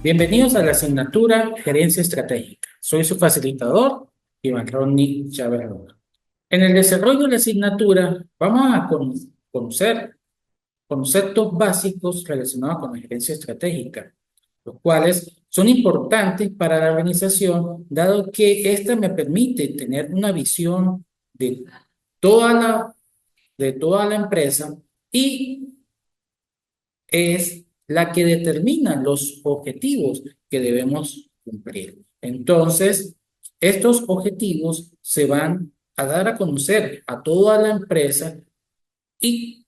Bienvenidos a la asignatura Gerencia Estratégica. Soy su facilitador, Iván Rodney Chávez Luna. En el desarrollo de la asignatura vamos a conocer conceptos básicos relacionados con la gerencia estratégica, los cuales son importantes para la organización, dado que ésta me permite tener una visión de toda la empresa y es la que determina los objetivos que debemos cumplir. Entonces, estos objetivos se van a dar a conocer a toda la empresa y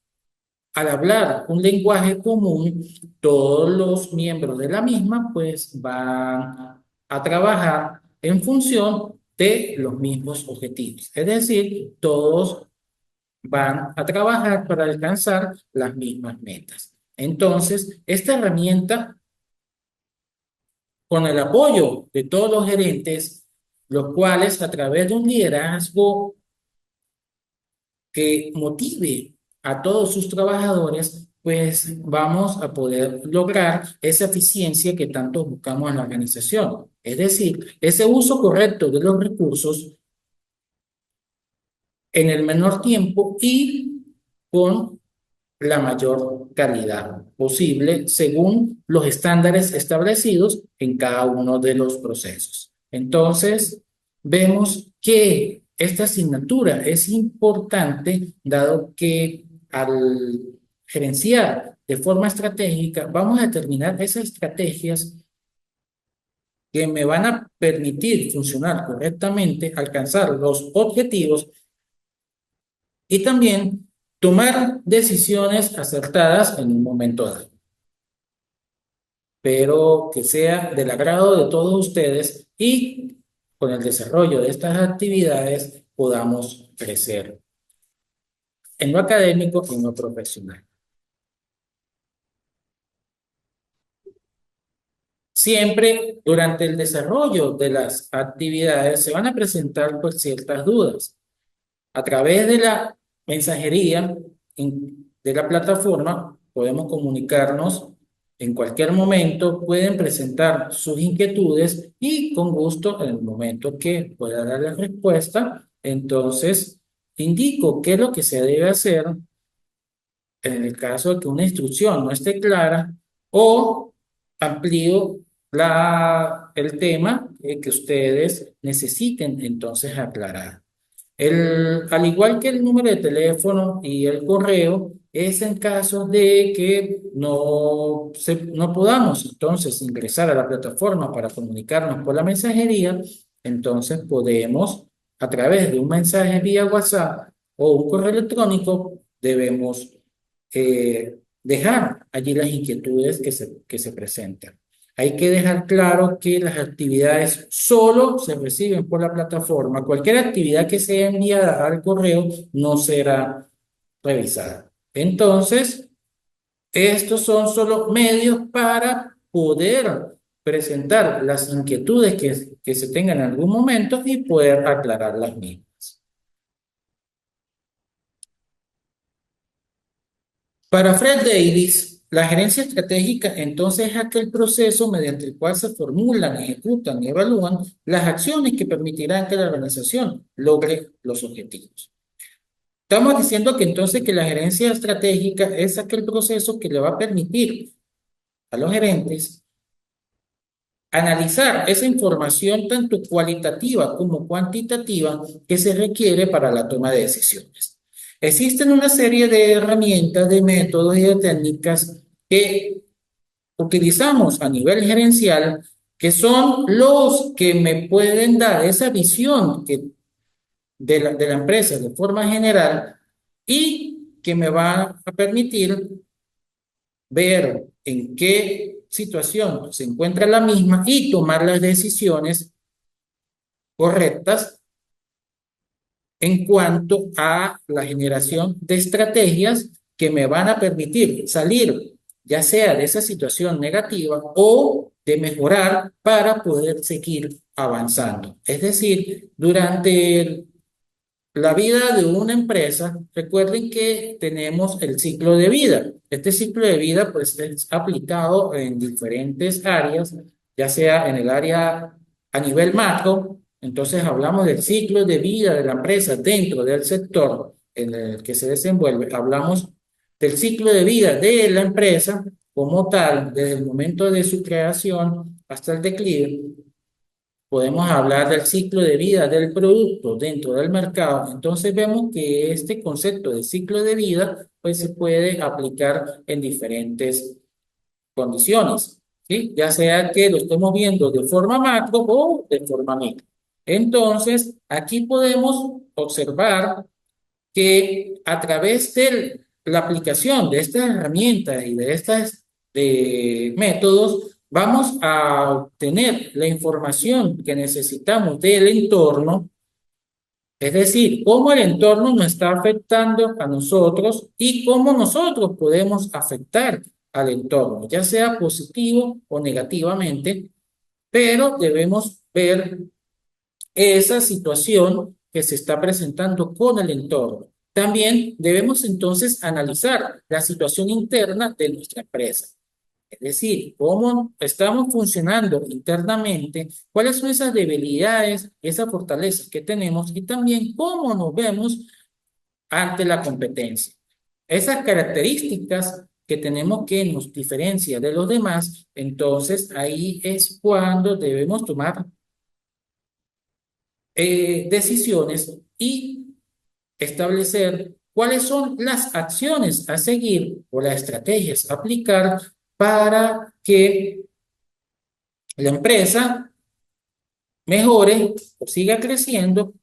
al hablar un lenguaje común, todos los miembros de la misma pues van a trabajar en función de los mismos objetivos. Es decir, todos van a trabajar para alcanzar las mismas metas. Entonces, esta herramienta, con el apoyo de todos los gerentes, los cuales a través de un liderazgo que motive a todos sus trabajadores, pues vamos a poder lograr esa eficiencia que tanto buscamos en la organización. Es decir, ese uso correcto de los recursos en el menor tiempo y con la mayor calidad posible según los estándares establecidos en cada uno de los procesos. Entonces, vemos que esta asignatura es importante dado que al gerenciar de forma estratégica vamos a determinar esas estrategias que me van a permitir funcionar correctamente, alcanzar los objetivos y también tomar decisiones acertadas en un momento dado, pero que sea del agrado de todos ustedes y con el desarrollo de estas actividades podamos crecer en lo académico y en lo profesional. Siempre durante el desarrollo de las actividades se van a presentar pues, ciertas dudas. A través de la mensajería de la plataforma podemos comunicarnos en cualquier momento, pueden presentar sus inquietudes y con gusto en el momento que pueda dar la respuesta, entonces indico qué es lo que se debe hacer en el caso de que una instrucción no esté clara o amplío el tema que ustedes necesiten entonces aclarar. Al igual que el número de teléfono y el correo, es en caso de que no podamos entonces ingresar a la plataforma para comunicarnos por la mensajería, entonces podemos, a través de un mensaje vía WhatsApp o un correo electrónico, debemos dejar allí las inquietudes que se presentan. Hay que dejar claro que las actividades solo se reciben por la plataforma. Cualquier actividad que sea enviada al correo no será revisada. Entonces, estos son solo medios para poder presentar las inquietudes que se tengan en algún momento y poder aclarar las mismas. Para Fred Davis, la gerencia estratégica entonces es aquel proceso mediante el cual se formulan, ejecutan y evalúan las acciones que permitirán que la organización logre los objetivos. Estamos diciendo que entonces que la gerencia estratégica es aquel proceso que le va a permitir a los gerentes analizar esa información tanto cualitativa como cuantitativa que se requiere para la toma de decisiones. Existen una serie de herramientas, de métodos y de técnicas que utilizamos a nivel gerencial, que son los que me pueden dar esa visión de la empresa de forma general y que me va a permitir ver en qué situación se encuentra la misma y tomar las decisiones correctas en cuanto a la generación de estrategias que me van a permitir salir ya sea de esa situación negativa o de mejorar para poder seguir avanzando. Es decir, durante la vida de una empresa, recuerden que tenemos el ciclo de vida. Este ciclo de vida pues es aplicado en diferentes áreas, ya sea en el área a nivel macro, entonces hablamos del ciclo de vida de la empresa dentro del sector en el que se desenvuelve, hablamos del ciclo de vida de la empresa como tal, desde el momento de su creación hasta el declive. Podemos hablar del ciclo de vida del producto dentro del mercado. Entonces vemos que este concepto de ciclo de vida pues se puede aplicar en diferentes condiciones, ¿sí? Ya sea que lo estemos viendo de forma macro o de forma micro. Entonces, aquí podemos observar que a través de la aplicación de estas herramientas y de estos métodos, vamos a obtener la información que necesitamos del entorno, es decir, cómo el entorno nos está afectando a nosotros y cómo nosotros podemos afectar al entorno, ya sea positivo o negativamente, pero debemos ver esa situación que se está presentando con el entorno. También debemos entonces analizar la situación interna de nuestra empresa, es decir, cómo estamos funcionando internamente, cuáles son esas debilidades, esas fortalezas que tenemos y también cómo nos vemos ante la competencia. Esas características que tenemos que nos diferencia de los demás, entonces ahí es cuando debemos tomar decisiones y establecer cuáles son las acciones a seguir o las estrategias a aplicar para que la empresa mejore o siga creciendo,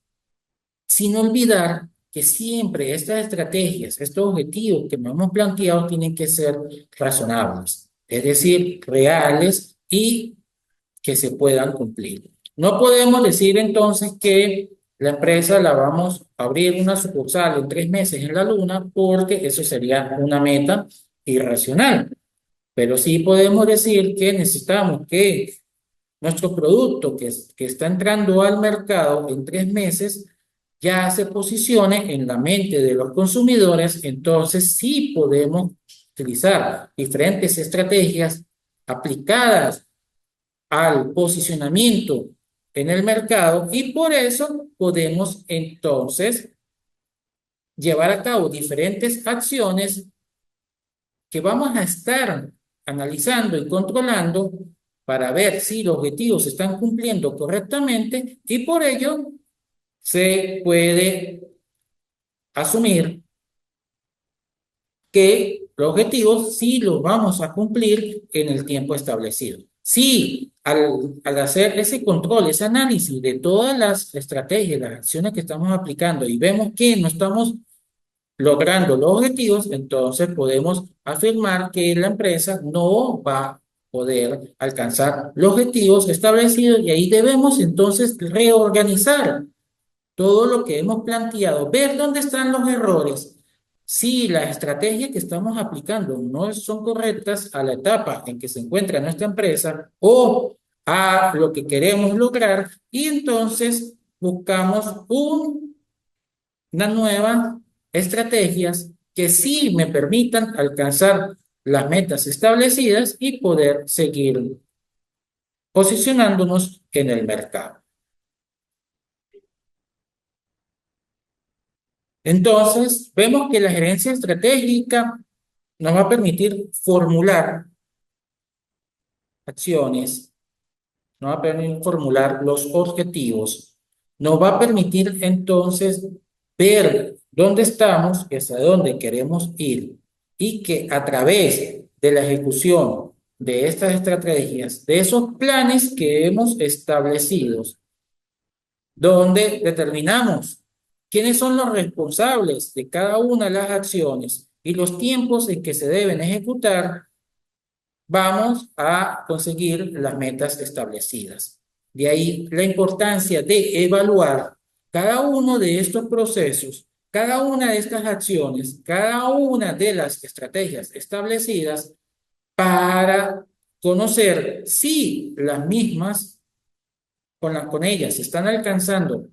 sin olvidar que siempre estas estrategias, estos objetivos que nos hemos planteado tienen que ser razonables, es decir, reales y que se puedan cumplir. No podemos decir entonces que la empresa la vamos a abrir una sucursal en 3 meses en la luna porque eso sería una meta irracional. Pero sí podemos decir que necesitamos que nuestro producto que está entrando al mercado en 3 meses ya se posicione en la mente de los consumidores, entonces sí podemos utilizar diferentes estrategias aplicadas al posicionamiento en el mercado y por eso podemos entonces llevar a cabo diferentes acciones que vamos a estar analizando y controlando para ver si los objetivos se están cumpliendo correctamente y por ello se puede asumir que los objetivos sí los vamos a cumplir en el tiempo establecido. Sí, al hacer ese control, ese análisis de todas las estrategias, las acciones que estamos aplicando y vemos que no estamos logrando los objetivos, entonces podemos afirmar que la empresa no va a poder alcanzar los objetivos establecidos y ahí debemos entonces reorganizar todo lo que hemos planteado, ver dónde están los errores. Si las estrategias que estamos aplicando no son correctas a la etapa en que se encuentra nuestra empresa o a lo que queremos lograr, y entonces buscamos una nueva estrategias que sí me permitan alcanzar las metas establecidas y poder seguir posicionándonos en el mercado. Entonces, vemos que la gerencia estratégica nos va a permitir formular acciones, nos va a permitir formular los objetivos, nos va a permitir entonces ver dónde estamos y hacia dónde queremos ir y que a través de la ejecución de estas estrategias, de esos planes que hemos establecido, donde determinamos quiénes son los responsables de cada una de las acciones y los tiempos en que se deben ejecutar, vamos a conseguir las metas establecidas. De ahí la importancia de evaluar cada uno de estos procesos, cada una de estas acciones, cada una de las estrategias establecidas para conocer si las mismas con ellas se están alcanzando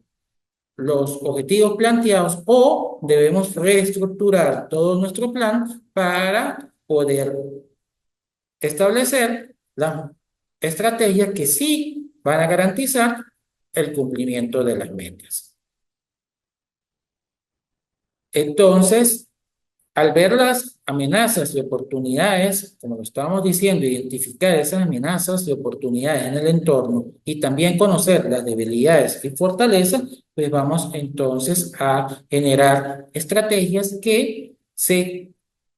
los objetivos planteados o debemos reestructurar todo nuestro plan para poder establecer las estrategias que sí van a garantizar el cumplimiento de las metas. Entonces, al ver las amenazas y oportunidades, como lo estábamos diciendo, identificar esas amenazas y oportunidades en el entorno y también conocer las debilidades y fortalezas, pues vamos entonces a generar estrategias que se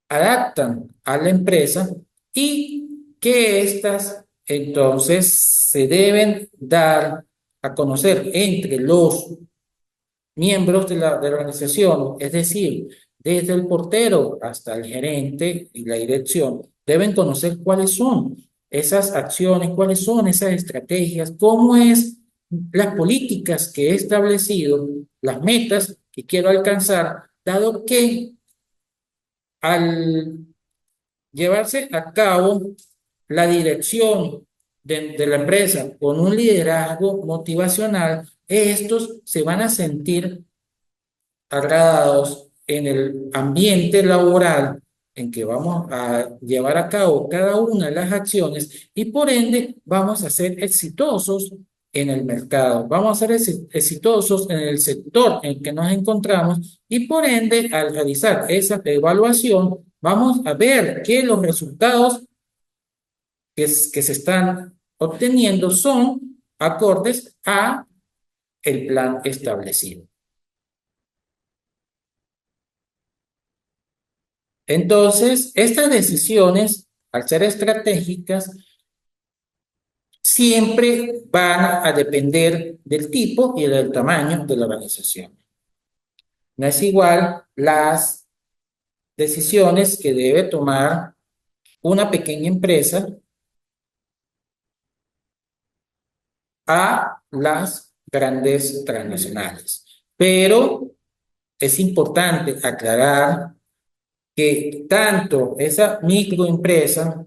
adaptan a la empresa y que éstas entonces se deben dar a conocer entre los miembros de la organización, es decir, desde el portero hasta el gerente y la dirección, deben conocer cuáles son esas acciones, cuáles son esas estrategias, cómo es las políticas que he establecido, las metas que quiero alcanzar, dado que al llevarse a cabo la dirección de la empresa con un liderazgo motivacional, estos se van a sentir agradados en el ambiente laboral en que vamos a llevar a cabo cada una de las acciones y por ende vamos a ser exitosos en el mercado, vamos a ser exitosos en el sector en que nos encontramos y por ende al realizar esa evaluación vamos a ver que los resultados que se están obteniendo son acordes a el plan establecido. Entonces, estas decisiones, al ser estratégicas, siempre van a depender del tipo y del tamaño de la organización. No es igual las decisiones que debe tomar una pequeña empresa a las grandes transnacionales. Pero es importante aclarar que tanto esa microempresa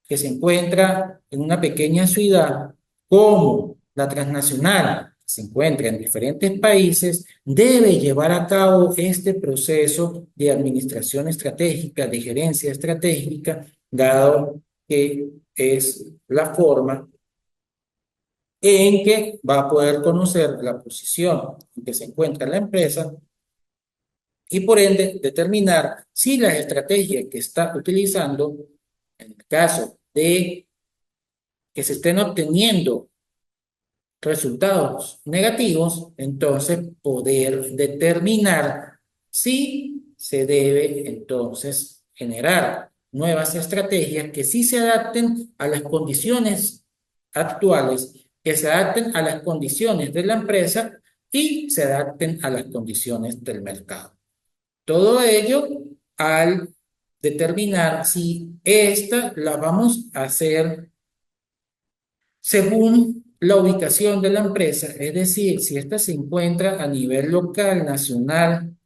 que se encuentra en una pequeña ciudad, como la transnacional que se encuentra en diferentes países, debe llevar a cabo este proceso de administración estratégica, de gerencia estratégica, dado que es la forma en que va a poder conocer la posición en que se encuentra la empresa y por ende determinar si las estrategias que está utilizando, en el caso de que se estén obteniendo resultados negativos, entonces poder determinar si se debe entonces generar nuevas estrategias que sí se adapten a las condiciones actuales, que se adapten a las condiciones de la empresa y se adapten a las condiciones del mercado. Todo ello al determinar si esta la vamos a hacer según la ubicación de la empresa, es decir, si ésta se encuentra a nivel local, nacional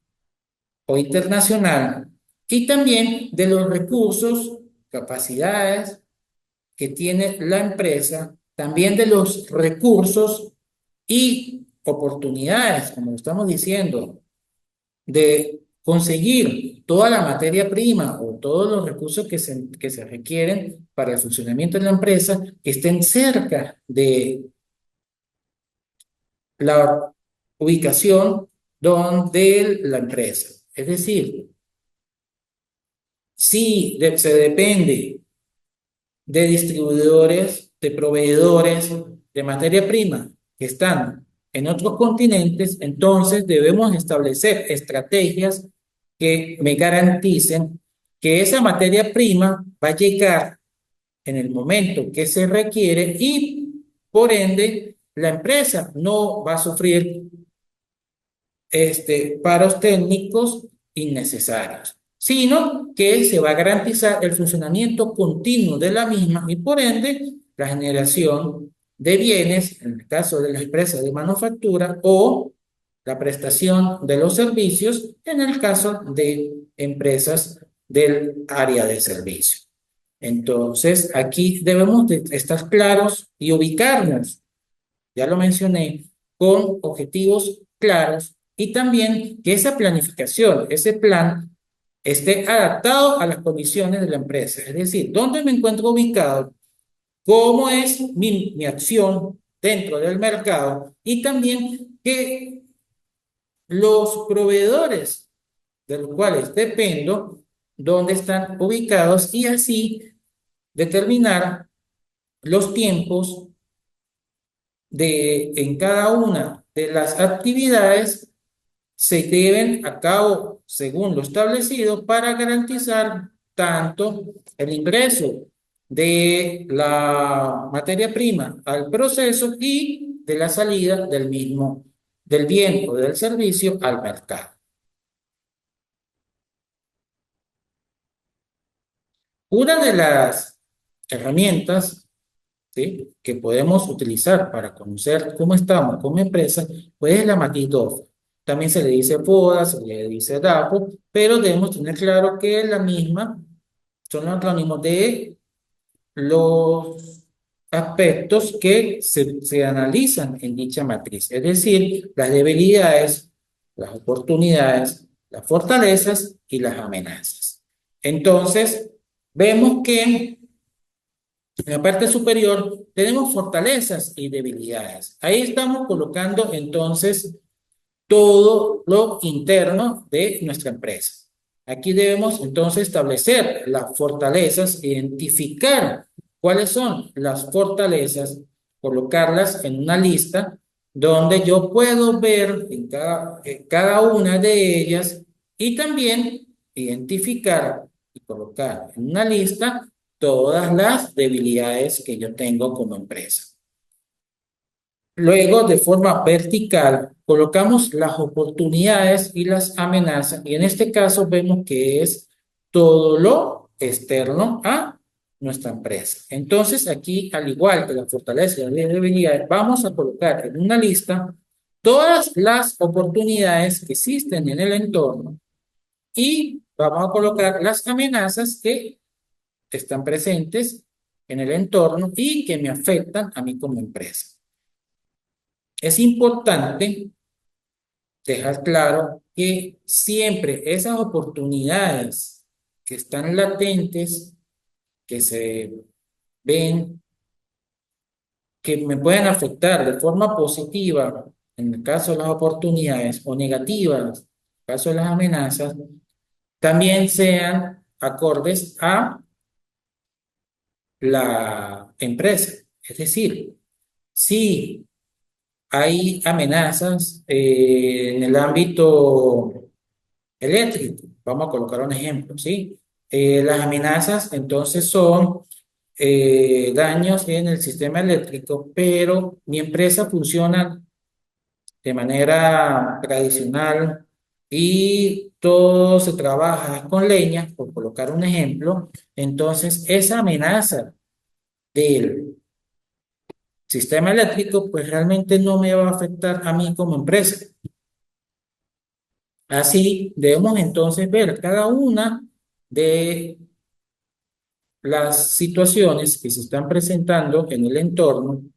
o internacional, y también de los recursos, capacidades que tiene la empresa, también de los recursos y oportunidades, como estamos diciendo, de conseguir toda la materia prima o todos los recursos que se requieren para el funcionamiento de la empresa que estén cerca de la ubicación donde la empresa. Es decir, si se depende de distribuidores, de proveedores de materia prima que están en otros continentes, entonces debemos establecer estrategias que me garanticen que esa materia prima va a llegar en el momento que se requiere y por ende la empresa no va a sufrir paros técnicos innecesarios, sino que se va a garantizar el funcionamiento continuo de la misma y por ende la generación de bienes, en el caso de la empresa de manufactura, o la prestación de los servicios, en el caso de empresas del área de servicio. Entonces, aquí debemos de estar claros y ubicarnos, ya lo mencioné, con objetivos claros y también que esa planificación, ese plan, esté adaptado a las condiciones de la empresa. Es decir, dónde me encuentro ubicado, cómo es mi acción dentro del mercado y también que los proveedores de los cuales dependo, dónde están ubicados y así determinar los tiempos en cada una de las actividades se lleven a cabo según lo establecido para garantizar tanto el ingreso de la materia prima al proceso y de la salida del mismo, del bien o del servicio al mercado. Una de las herramientas, ¿sí?, que podemos utilizar para conocer cómo estamos como empresa, pues es la matriz DOF. También se le dice FODA, se le dice DAPO, pero debemos tener claro que la misma son los acrónimos de los aspectos que se analizan en dicha matriz, es decir, las debilidades, las oportunidades, las fortalezas y las amenazas. Entonces, vemos que en la parte superior tenemos fortalezas y debilidades. Ahí estamos colocando entonces todo lo interno de nuestra empresa. Aquí debemos entonces establecer las fortalezas, identificar cuáles son las fortalezas, colocarlas en una lista donde yo puedo ver en cada una de ellas y también identificar y colocar en una lista todas las debilidades que yo tengo como empresa. Luego, de forma vertical, colocamos las oportunidades y las amenazas, y en este caso vemos que es todo lo externo a nuestra empresa. Entonces, aquí, al igual que la fortaleza y las debilidades, vamos a colocar en una lista todas las oportunidades que existen en el entorno y vamos a colocar las amenazas que están presentes en el entorno y que me afectan a mí como empresa. Es importante dejar claro que siempre esas oportunidades que están latentes, que se ven, que me pueden afectar de forma positiva en el caso de las oportunidades o negativas en el caso de las amenazas, también sean acordes a la empresa. Es decir, si hay amenazas en el ámbito eléctrico. Vamos a colocar un ejemplo, ¿sí? Las amenazas entonces son daños en el sistema eléctrico, pero mi empresa funciona de manera tradicional y todo se trabaja con leña, por colocar un ejemplo. Entonces, esa amenaza del sistema eléctrico, pues realmente no me va a afectar a mí como empresa. Así debemos entonces ver cada una de las situaciones que se están presentando en el entorno de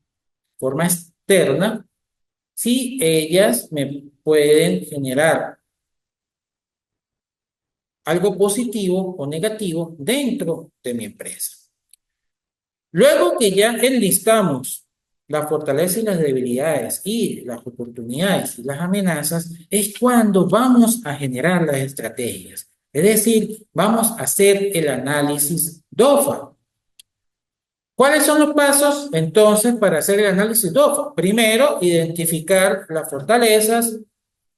forma externa, si ellas me pueden generar algo positivo o negativo dentro de mi empresa. Luego que ya enlistamos las fortalezas y las debilidades y las oportunidades y las amenazas, es cuando vamos a generar las estrategias. Es decir, vamos a hacer el análisis DOFA. ¿Cuáles son los pasos entonces para hacer el análisis DOFA? Primero, identificar las fortalezas,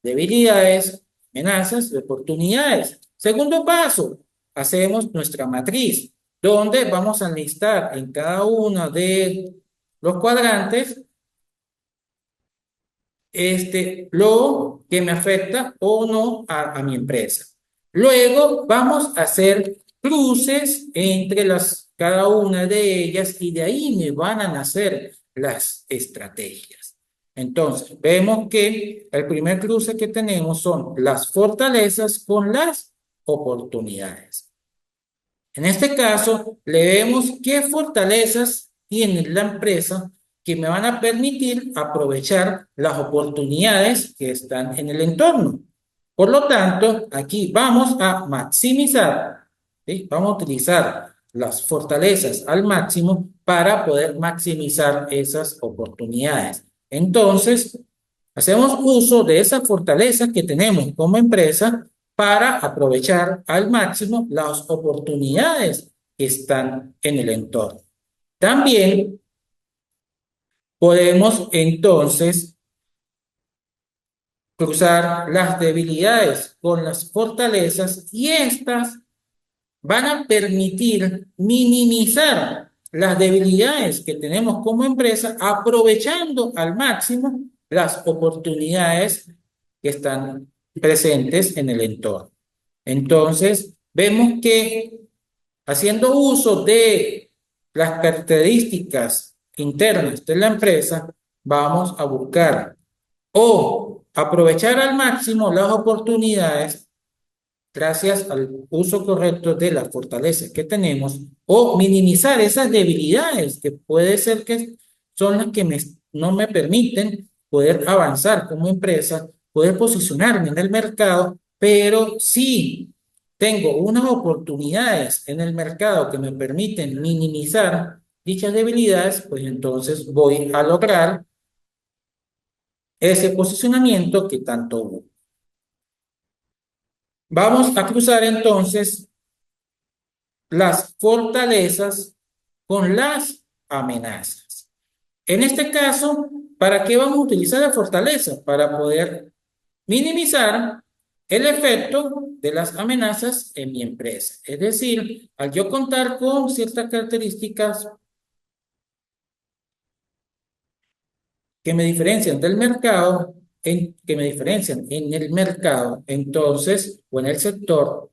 debilidades, amenazas y oportunidades. Segundo paso, hacemos nuestra matriz, donde vamos a listar en cada uno de los cuadrantes lo que me afecta o no a mi empresa. Luego vamos a hacer cruces entre cada una de ellas y de ahí me van a nacer las estrategias. Entonces, vemos que el primer cruce que tenemos son las fortalezas con las oportunidades. En este caso, le vemos qué fortalezas tiene la empresa que me van a permitir aprovechar las oportunidades que están en el entorno. Por lo tanto, aquí vamos a maximizar, ¿sí? Vamos a utilizar las fortalezas al máximo para poder maximizar esas oportunidades. Entonces, hacemos uso de esas fortalezas que tenemos como empresa para aprovechar al máximo las oportunidades que están en el entorno. También podemos entonces cruzar las debilidades con las fortalezas y estas van a permitir minimizar las debilidades que tenemos como empresa, aprovechando al máximo las oportunidades que están presentes en el entorno. Entonces, vemos que haciendo uso de las características internas de la empresa, vamos a buscar o aprovechar al máximo las oportunidades gracias al uso correcto de las fortalezas que tenemos o minimizar esas debilidades que puede ser que son las que no me permiten poder avanzar como empresa, poder posicionarme en el mercado, pero si tengo unas oportunidades en el mercado que me permiten minimizar dichas debilidades, pues entonces voy a lograr ese posicionamiento que tanto busco. Vamos a cruzar entonces las fortalezas con las amenazas. En este caso, ¿para qué vamos a utilizar la fortaleza? Para poder minimizar el efecto de las amenazas en mi empresa. Es decir, al yo contar con ciertas características que me diferencian del mercado, que me diferencian en el mercado, entonces, o en el sector,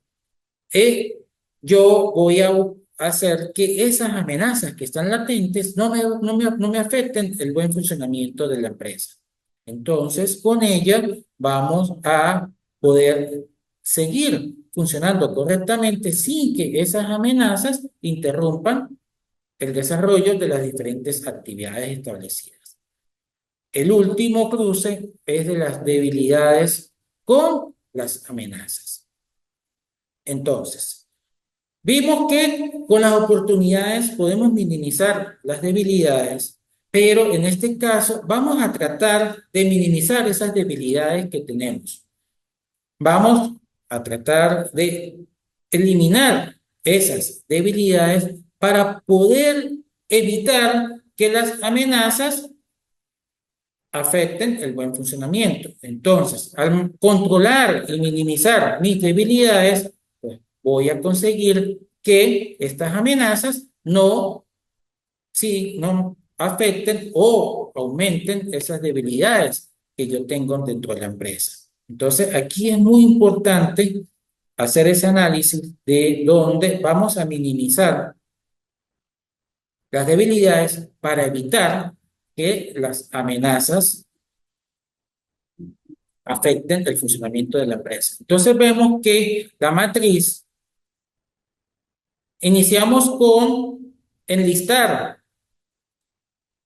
yo voy a hacer que esas amenazas que están latentes no me afecten el buen funcionamiento de la empresa. Entonces, con ella vamos a poder seguir funcionando correctamente sin que esas amenazas interrumpan el desarrollo de las diferentes actividades establecidas. El último cruce es de las debilidades con las amenazas. Entonces, vimos que con las oportunidades podemos minimizar las debilidades, pero en este caso vamos a tratar de minimizar esas debilidades que tenemos. Vamos a tratar de eliminar esas debilidades para poder evitar que las amenazas afecten el buen funcionamiento. Entonces, al controlar y minimizar mis debilidades, pues voy a conseguir que estas amenazas no afecten o aumenten esas debilidades que yo tengo dentro de la empresa. Entonces, aquí es muy importante hacer ese análisis de dónde vamos a minimizar las debilidades para evitar que las amenazas afecten el funcionamiento de la empresa. Entonces vemos que la matriz, iniciamos con enlistar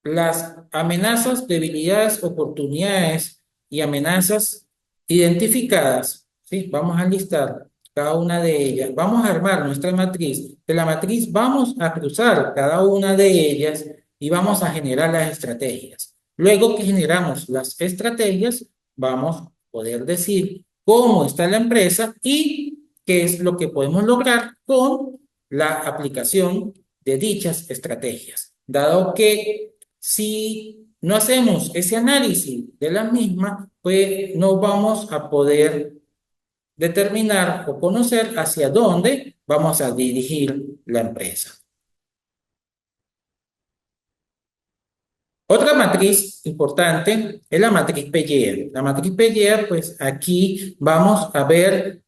las amenazas, debilidades, oportunidades y amenazas identificadas, ¿sí? Vamos a listar cada una de ellas. Vamos a armar nuestra matriz. De la matriz vamos a cruzar cada una de ellas y vamos a generar las estrategias. Luego que generamos las estrategias, vamos a poder decir cómo está la empresa y qué es lo que podemos lograr con la aplicación de dichas estrategias. Dado que si no hacemos ese análisis de la misma, pues no vamos a poder determinar o conocer hacia dónde vamos a dirigir la empresa. Otra matriz importante es la matriz Peyer. La matriz Peyer, pues aquí vamos a ver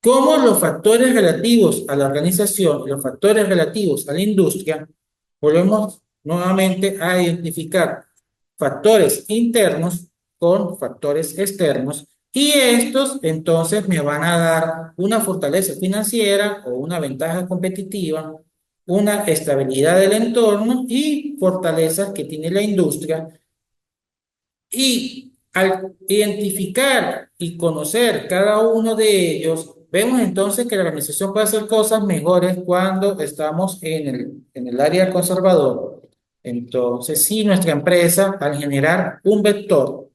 cómo los factores relativos a la organización y los factores relativos a la industria, volvemos nuevamente a identificar factores internos con factores externos y estos entonces me van a dar una fortaleza financiera o una ventaja competitiva una estabilidad del entorno y fortalezas que tiene la industria. Y al identificar y conocer cada uno de ellos, vemos entonces que la organización puede hacer cosas mejores cuando estamos en el área conservador. Entonces, si nuestra empresa, al generar un vector,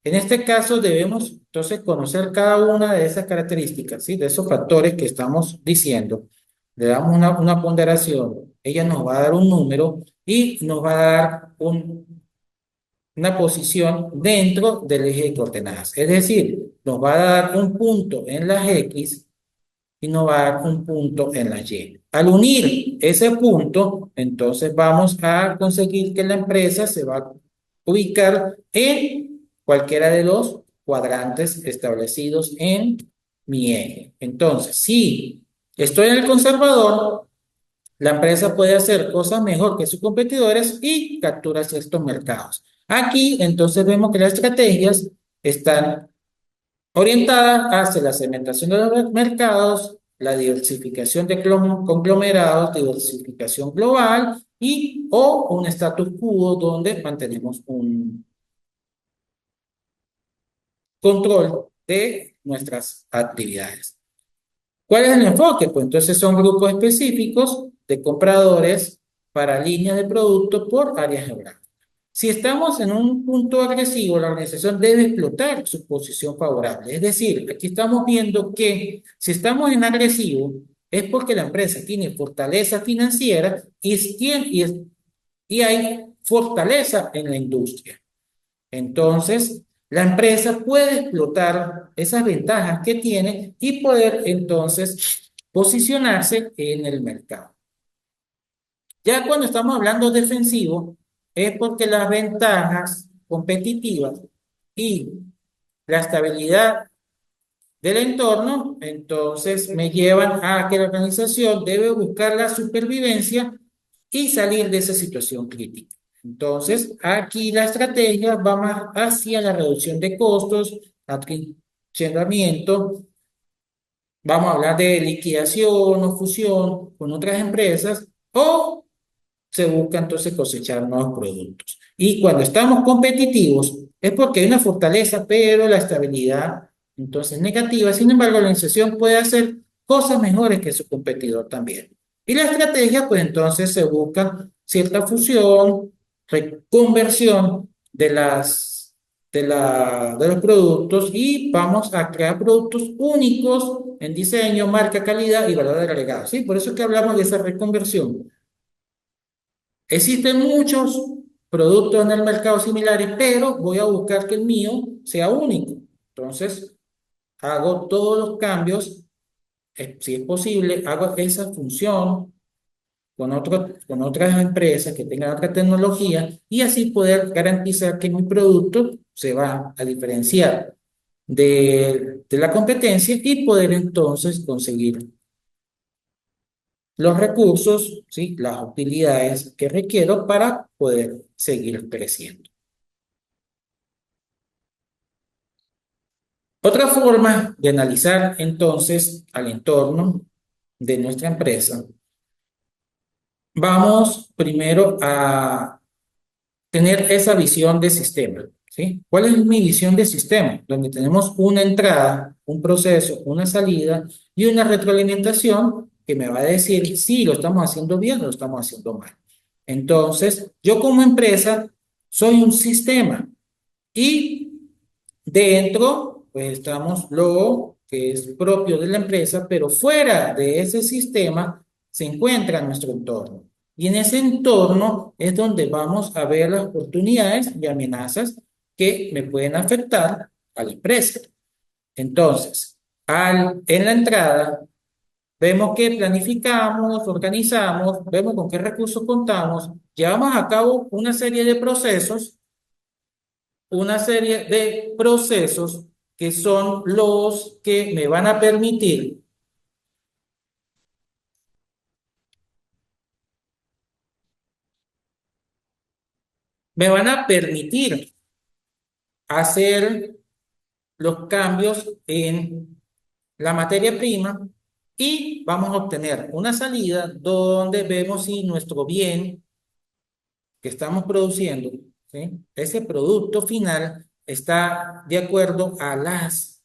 en este caso debemos entonces conocer cada una de esas características, ¿sí? De esos factores que estamos diciendo. Le damos una ponderación, ella nos va a dar un número y nos va a dar una posición dentro del eje de coordenadas. Es decir, nos va a dar un punto en las X y nos va a dar un punto en la Y. Al unir ese punto, entonces vamos a conseguir que la empresa se va a ubicar en cualquiera de los cuadrantes establecidos en mi eje. Entonces, si estoy en el conservador, la empresa puede hacer cosas mejor que sus competidores y captura ciertos mercados. Aquí entonces vemos que las estrategias están orientadas hacia la segmentación de los mercados, la diversificación de conglomerados, diversificación global y o un status quo donde mantenemos un control de nuestras actividades. ¿Cuál es el enfoque? Pues entonces son grupos específicos de compradores para líneas de producto por área geográfica. Si estamos en un punto agresivo, la organización debe explotar su posición favorable. Es decir, aquí estamos viendo que si estamos en agresivo, es porque la empresa tiene fortaleza financiera y hay fortaleza en la industria. Entonces, la empresa puede explotar esas ventajas que tiene y poder entonces posicionarse en el mercado. Ya cuando estamos hablando defensivo, es porque las ventajas competitivas y la estabilidad del entorno, entonces me llevan a que la organización debe buscar la supervivencia y salir de esa situación crítica. Entonces, aquí la estrategia va más hacia la reducción de costos, atrincheramiento, vamos a hablar de liquidación o fusión con otras empresas o se busca entonces cosechar nuevos productos. Y cuando estamos competitivos es porque hay una fortaleza, pero la estabilidad entonces negativa. Sin embargo, la organización puede hacer cosas mejores que su competidor también. Y la estrategia, pues entonces se busca cierta fusión, reconversión de los productos y vamos a crear productos únicos en diseño, marca, calidad y valor agregado. ¿Sí? Por eso es que hablamos de esa reconversión. Existen muchos productos en el mercado similares, pero voy a buscar que el mío sea único. Entonces, hago todos los cambios, si es posible, hago esa función con otras empresas que tengan otra tecnología y así poder garantizar que mi producto se va a diferenciar de la competencia y poder entonces conseguir los recursos, ¿sí? Las utilidades que requiero para poder seguir creciendo. Otra forma de analizar entonces al entorno de nuestra empresa, vamos primero a tener esa visión de sistema, ¿sí? ¿Cuál es mi visión de sistema? Donde tenemos una entrada, un proceso, una salida y una retroalimentación que me va a decir si lo estamos haciendo bien o lo estamos haciendo mal. Entonces, yo como empresa soy un sistema y dentro, pues estamos lo que es propio de la empresa, pero fuera de ese sistema se encuentra nuestro entorno. Y en ese entorno es donde vamos a ver las oportunidades y amenazas que me pueden afectar a la empresa. Entonces, en la entrada, vemos que planificamos, organizamos, vemos con qué recursos contamos, llevamos a cabo una serie de procesos que son los que me van a permitir hacer los cambios en la materia prima y vamos a obtener una salida donde vemos si nuestro bien que estamos produciendo, ¿sí? Ese producto final está de acuerdo a las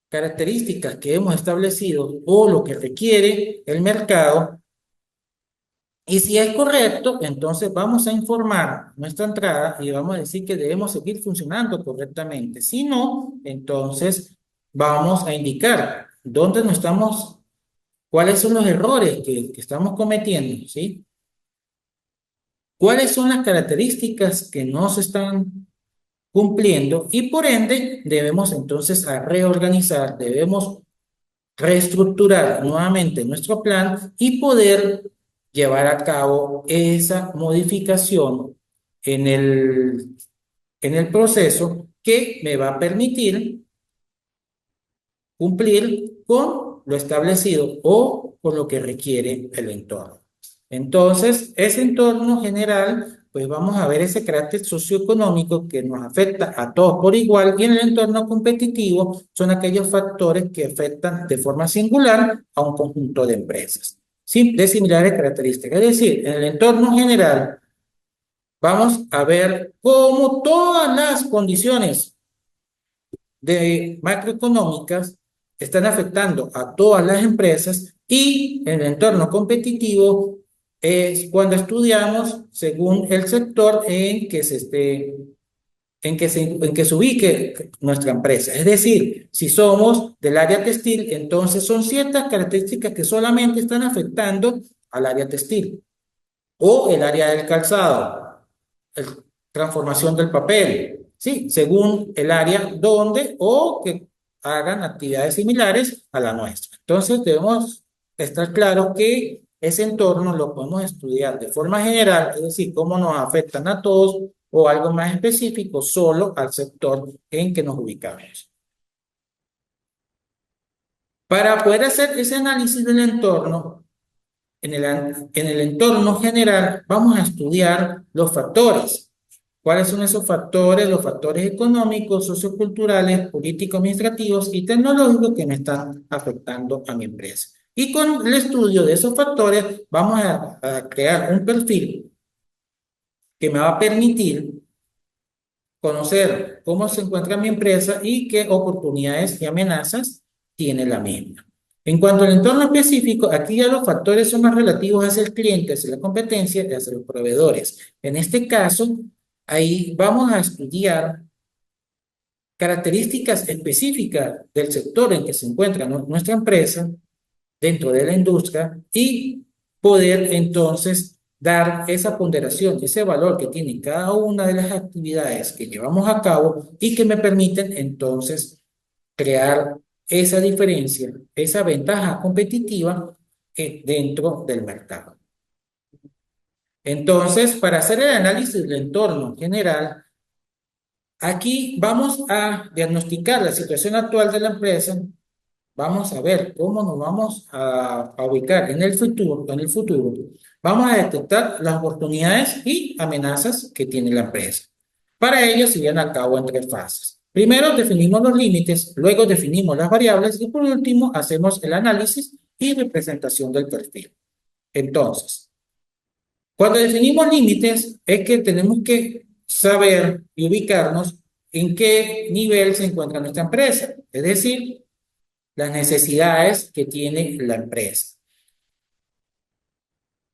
características que hemos establecido o lo que requiere el mercado. Y si es correcto, entonces vamos a informar nuestra entrada y vamos a decir que debemos seguir funcionando correctamente. Si no, entonces vamos a indicar dónde no estamos, cuáles son los errores que estamos cometiendo, ¿sí? ¿Cuáles son las características que no se están cumpliendo? Y por ende, debemos entonces a reorganizar, debemos reestructurar nuevamente nuestro plan y poder llevar a cabo esa modificación en en el proceso que me va a permitir cumplir con lo establecido o con lo que requiere el entorno. Entonces, ese entorno general, pues vamos a ver ese carácter socioeconómico que nos afecta a todos por igual y en el entorno competitivo son aquellos factores que afectan de forma singular a un conjunto de empresas de similares características. Es decir, en el entorno general vamos a ver cómo todas las condiciones de macroeconómicas están afectando a todas las empresas y en el entorno competitivo es cuando estudiamos según el sector en que se esté, en que se ubique nuestra empresa. Es decir, si somos del área textil, entonces son ciertas características que solamente están afectando al área textil o el área del calzado, el- transformación del papel, sí, según el área donde o que hagan actividades similares a la nuestra. Entonces debemos estar claros que ese entorno lo podemos estudiar de forma general, es decir, cómo nos afectan a todos o algo más específico solo al sector en que nos ubicamos. Para poder hacer ese análisis del entorno, en el entorno general vamos a estudiar los factores. ¿Cuáles son esos factores? Los factores económicos, socioculturales, político-administrativos y tecnológicos que me están afectando a mi empresa. Y con el estudio de esos factores vamos a crear un perfil que me va a permitir conocer cómo se encuentra mi empresa y qué oportunidades y amenazas tiene la misma. En cuanto al entorno específico, aquí ya los factores son más relativos hacia el cliente, hacia la competencia y hacia los proveedores. En este caso, ahí vamos a estudiar características específicas del sector en que se encuentra nuestra empresa dentro de la industria y poder entonces dar esa ponderación, ese valor que tiene cada una de las actividades que llevamos a cabo y que me permiten entonces crear esa diferencia, esa ventaja competitiva dentro del mercado. Entonces, para hacer el análisis del entorno general, aquí vamos a diagnosticar la situación actual de la empresa. Vamos a ver cómo nos vamos a ubicar en el futuro, en el futuro. Vamos a detectar las oportunidades y amenazas que tiene la empresa. Para ello se llevan a cabo en tres fases. Primero definimos los límites, luego definimos las variables y por último hacemos el análisis y representación del perfil. Entonces, cuando definimos límites es que tenemos que saber y ubicarnos en qué nivel se encuentra nuestra empresa. Es decir, las necesidades que tiene la empresa.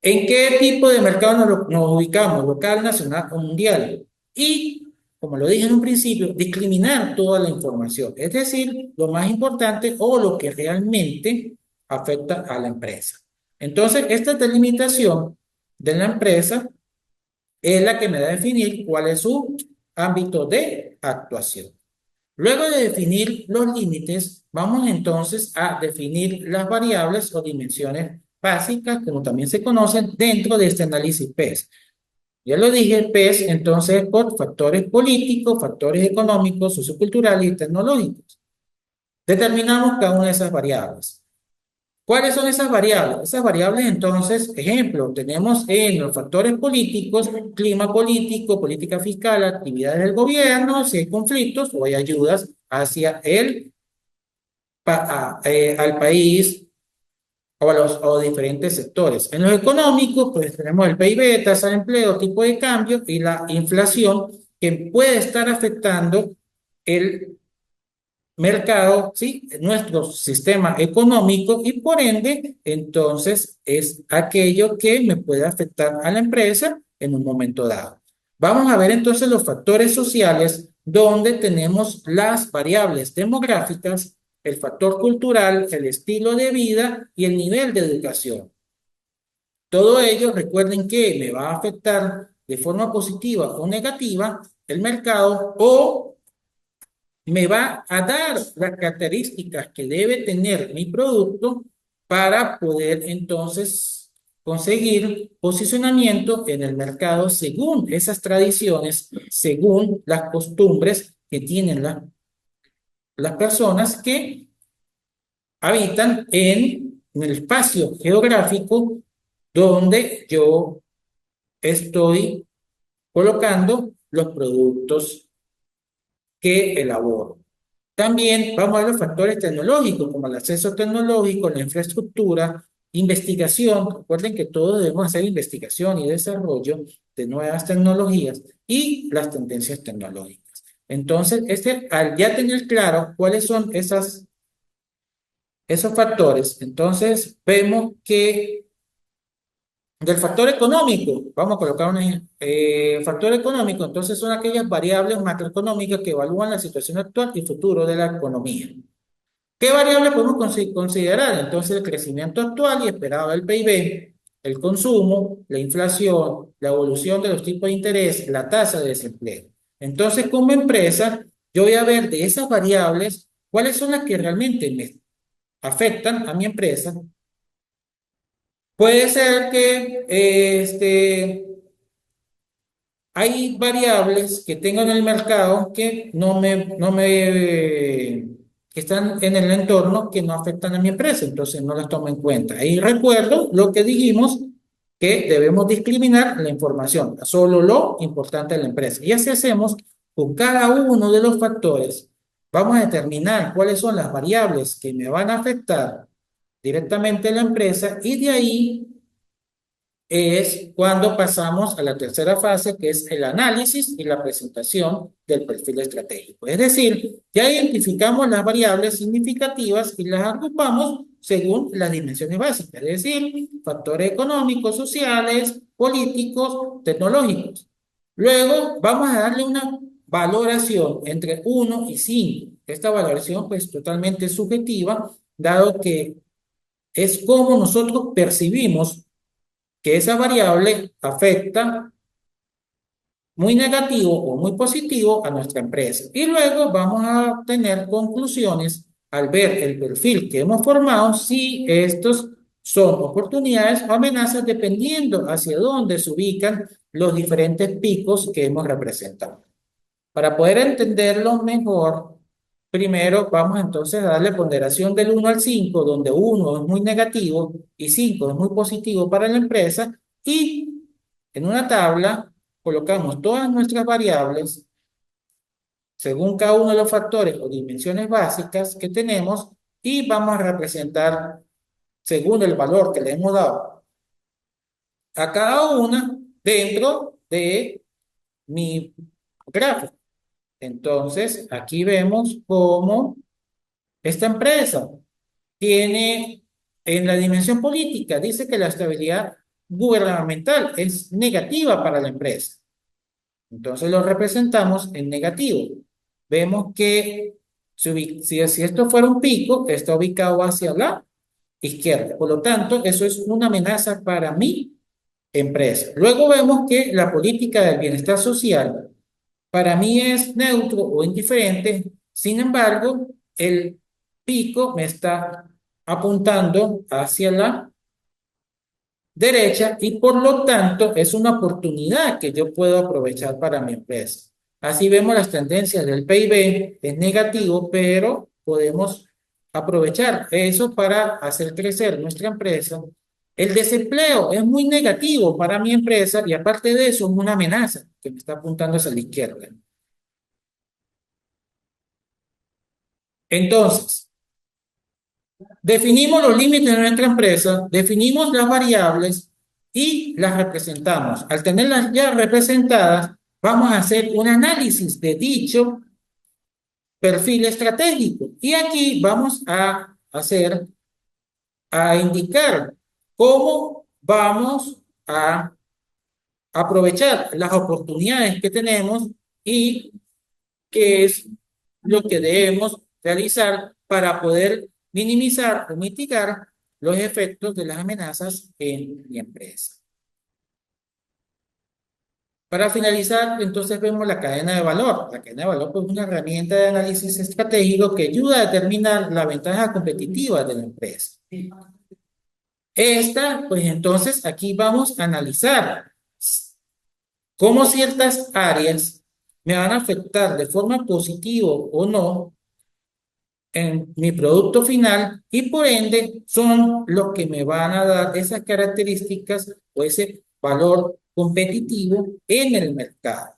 ¿En qué tipo de mercado nos ubicamos? ¿Local, nacional o mundial? Y, como lo dije en un principio, discriminar toda la información, es decir, lo más importante o lo que realmente afecta a la empresa. Entonces, esta delimitación de la empresa es la que me da a definir cuál es su ámbito de actuación. Luego de definir los límites, vamos entonces a definir las variables o dimensiones básicas, como también se conocen dentro de este análisis PES. Ya lo dije, PES entonces por factores políticos, factores económicos, socioculturales y tecnológicos. Determinamos cada una de esas variables. ¿Cuáles son esas variables? Esas variables, entonces, ejemplo, tenemos en los factores políticos, clima político, política fiscal, actividades del gobierno, si hay conflictos o hay ayudas hacia al país, o diferentes sectores. En los económicos, pues tenemos el PIB, tasa de empleo, tipo de cambio y la inflación que puede estar afectando el mercado, ¿sí? Nuestro sistema económico y por ende, entonces es aquello que me puede afectar a la empresa en un momento dado. Vamos a ver entonces los factores sociales donde tenemos las variables demográficas, el factor cultural, el estilo de vida y el nivel de educación. Todo ello, recuerden que me va a afectar de forma positiva o negativa el mercado o me va a dar las características que debe tener mi producto para poder entonces conseguir posicionamiento en el mercado según esas tradiciones, según las costumbres que tienen las personas que habitan en el espacio geográfico donde yo estoy colocando los productos que elaboro. También vamos a ver los factores tecnológicos, como el acceso tecnológico, la infraestructura, investigación. Recuerden que todos debemos hacer investigación y desarrollo de nuevas tecnologías y las tendencias tecnológicas. Entonces, al ya tener claro cuáles son esos factores, entonces vemos que del factor económico, vamos a colocar un factor económico, entonces son aquellas variables macroeconómicas que evalúan la situación actual y futuro de la economía. ¿Qué variables podemos considerar? Entonces, el crecimiento actual y esperado del PIB, el consumo, la inflación, la evolución de los tipos de interés, la tasa de desempleo. Entonces, como empresa, yo voy a ver de esas variables cuáles son las que realmente me afectan a mi empresa. Puede ser que hay variables que tengo en el mercado que que están en el entorno que no afectan a mi empresa, entonces no las tomo en cuenta. Ahí recuerdo lo que dijimos, que debemos discriminar la información, solo lo importante de la empresa. Y así hacemos con cada uno de los factores. Vamos a determinar cuáles son las variables que me van a afectar directamente a la empresa y de ahí es cuando pasamos a la tercera fase, que es el análisis y la presentación del perfil estratégico. Es decir, ya identificamos las variables significativas y las agrupamos según las dimensiones básicas, es decir, factores económicos, sociales, políticos, tecnológicos. Luego vamos a darle una valoración entre 1 y 5. Esta valoración pues totalmente subjetiva, dado que es como nosotros percibimos que esa variable afecta muy negativo o muy positivo a nuestra empresa. Y luego vamos a obtener conclusiones al ver el perfil que hemos formado, si estos son oportunidades o amenazas, dependiendo hacia dónde se ubican los diferentes picos que hemos representado. Para poder entenderlo mejor, primero vamos entonces a darle ponderación del 1 al 5, donde 1 es muy negativo y 5 es muy positivo para la empresa, y en una tabla colocamos todas nuestras variables según cada uno de los factores o dimensiones básicas que tenemos y vamos a representar según el valor que le hemos dado a cada una dentro de mi gráfico. Entonces, aquí vemos cómo esta empresa tiene en la dimensión política, dice que la estabilidad gubernamental es negativa para la empresa. Entonces lo representamos en negativo. Vemos que si esto fuera un pico, está ubicado hacia la izquierda. Por lo tanto, eso es una amenaza para mi empresa. Luego vemos que la política del bienestar social para mí es neutro o indiferente. Sin embargo, el pico me está apuntando hacia la derecha y por lo tanto es una oportunidad que yo puedo aprovechar para mi empresa. Así vemos las tendencias del PIB, es negativo, pero podemos aprovechar eso para hacer crecer nuestra empresa. El desempleo es muy negativo para mi empresa y aparte de eso es una amenaza que me está apuntando hacia la izquierda. Entonces, Definimos los límites de nuestra empresa, definimos las variables y las representamos. Al tenerlas ya representadas, vamos a hacer un análisis de dicho perfil estratégico. Y aquí vamos a indicar cómo vamos a aprovechar las oportunidades que tenemos y qué es lo que debemos realizar para poder minimizar o mitigar los efectos de las amenazas en mi empresa. Para finalizar, entonces vemos la cadena de valor. La cadena de valor pues, es una herramienta de análisis estratégico que ayuda a determinar la ventaja competitiva de la empresa. Esta, pues entonces aquí vamos a analizar cómo ciertas áreas me van a afectar de forma positiva o no en mi producto final y por ende son los que me van a dar esas características o ese valor competitivo en el mercado.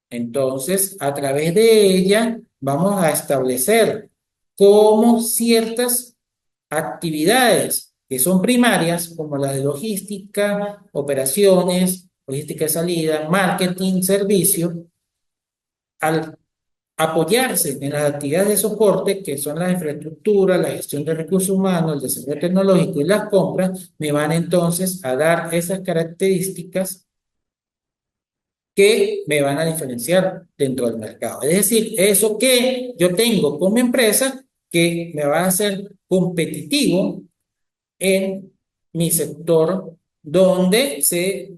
Entonces, a través de ella vamos a establecer cómo ciertas actividades que son primarias, como las de logística, operaciones, logística de salida, marketing, servicio, al apoyarse en las actividades de soporte, que son la infraestructura, la gestión de recursos humanos, el desarrollo tecnológico y las compras, me van entonces a dar esas características que me van a diferenciar dentro del mercado. Es decir, eso que yo tengo como empresa que me va a hacer competitivo en mi sector donde se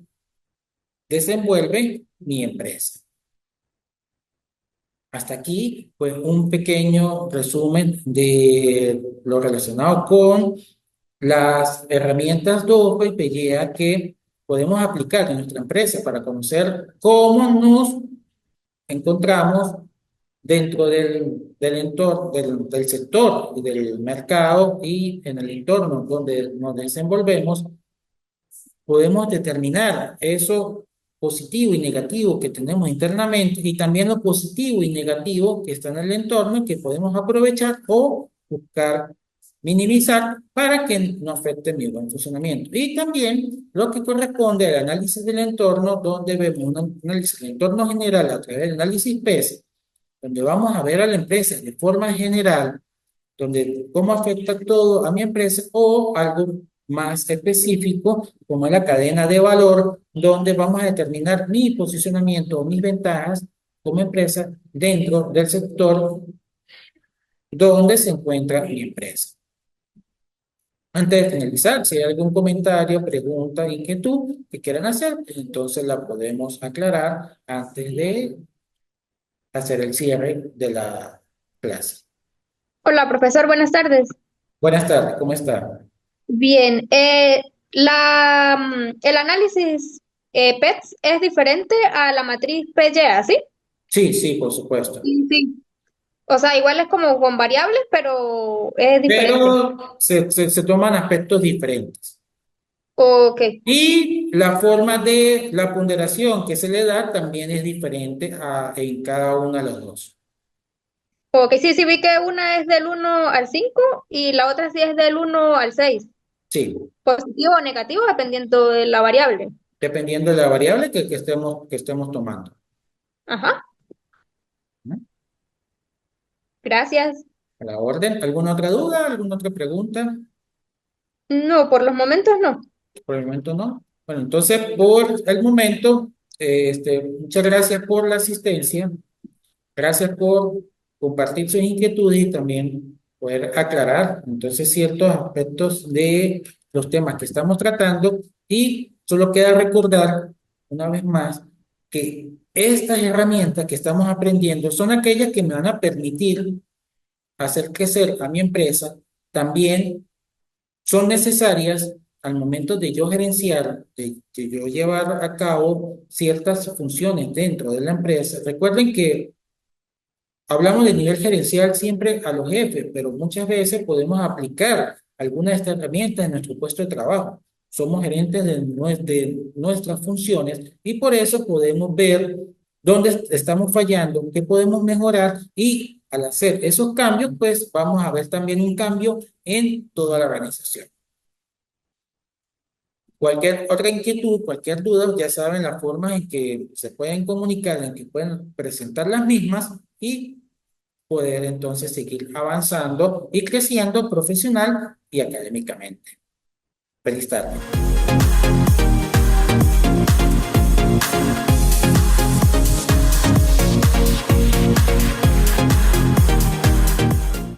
desenvuelve mi empresa. Hasta aquí, pues, un pequeño resumen de lo relacionado con las herramientas DOFA y PEGEA que podemos aplicar en nuestra empresa para conocer cómo nos encontramos dentro del entorno, del sector y del mercado y en el entorno donde nos desenvolvemos podemos determinar eso positivo y negativo que tenemos internamente y también lo positivo y negativo que está en el entorno que podemos aprovechar o buscar minimizar para que no afecte mi buen funcionamiento. Y también lo que corresponde al análisis del entorno, donde vemos un análisis del entorno general a través del análisis PES, donde vamos a ver a la empresa de forma general donde cómo afecta todo a mi empresa o algo más específico como la cadena de valor, donde vamos a determinar mi posicionamiento o mis ventajas como empresa dentro del sector donde se encuentra mi empresa. Antes de finalizar, si hay algún comentario, pregunta, inquietud que quieran hacer, pues entonces la podemos aclarar antes de hacer el cierre de la clase. Hola, profesor, buenas tardes. Buenas tardes, ¿cómo está? Bien, el análisis PETS es diferente a la matriz PYA, ¿sí? Sí, sí, por supuesto. Sí, sí. O sea, igual es como con variables, pero es diferente. Pero se toman aspectos diferentes. Ok, Y la forma de la ponderación que se le da también es diferente en cada una de las dos. ok, sí, sí, vi que una es del 1 al 5 y la otra sí es del 1 al 6. Sí, Positivo o negativo dependiendo de la variable. dependiendo de la variable que estemos tomando. Ajá, ¿No? gracias. A la orden. ¿Alguna otra duda? ¿Alguna otra pregunta? No, por los momentos no. Por el momento no. Bueno, entonces por el momento, muchas gracias por la asistencia. Gracias por compartir sus inquietudes y también poder aclarar entonces ciertos aspectos de los temas que estamos tratando y solo queda recordar una vez más que estas herramientas que estamos aprendiendo son aquellas que me van a permitir hacer crecer a mi empresa, también son necesarias al momento de yo gerenciar, de yo llevar a cabo ciertas funciones dentro de la empresa. Recuerden que hablamos de nivel gerencial siempre a los jefes, pero muchas veces podemos aplicar alguna de estas herramientas en nuestro puesto de trabajo. Somos gerentes de nuestras funciones y por eso podemos ver dónde estamos fallando, qué podemos mejorar y al hacer esos cambios, pues vamos a ver también un cambio en toda la organización. Cualquier otra inquietud, cualquier duda, ya saben la forma en que se pueden comunicar, en que pueden presentar las mismas y poder entonces seguir avanzando y creciendo profesional y académicamente. Feliz tarde.